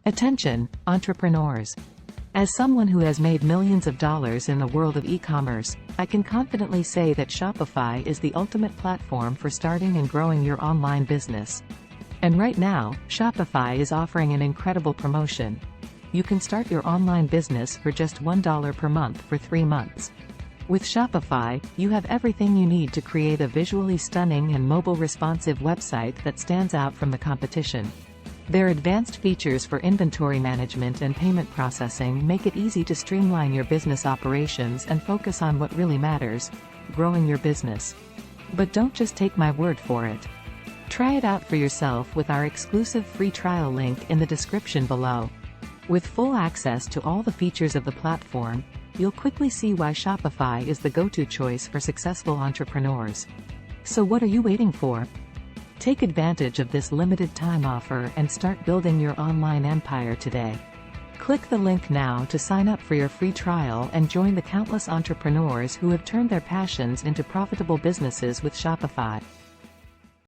Attention, entrepreneurs! As someone who has made millions of dollars in the world of e-commerce, I can confidently say that Shopify is the ultimate platform for starting and growing your online business. And right now, Shopify is offering an incredible promotion. You can start your online business for just $1 per month for 3 months. With Shopify, you have everything you need to create a visually stunning and mobile-responsive website that stands out from the competition. Their advanced features for inventory management and payment processing make it easy to streamline your business operations and focus on what really matters: growing your business. But don't just take my word for it. Try it out for yourself with our exclusive free trial link in the description below. With full access to all the features of the platform, you'll quickly see why Shopify is the go-to choice for successful entrepreneurs. So what are you waiting for? Take advantage of this limited time offer and start building your online empire today. Click the link now to sign up for your free trial and join the countless entrepreneurs who have turned their passions into profitable businesses with Shopify.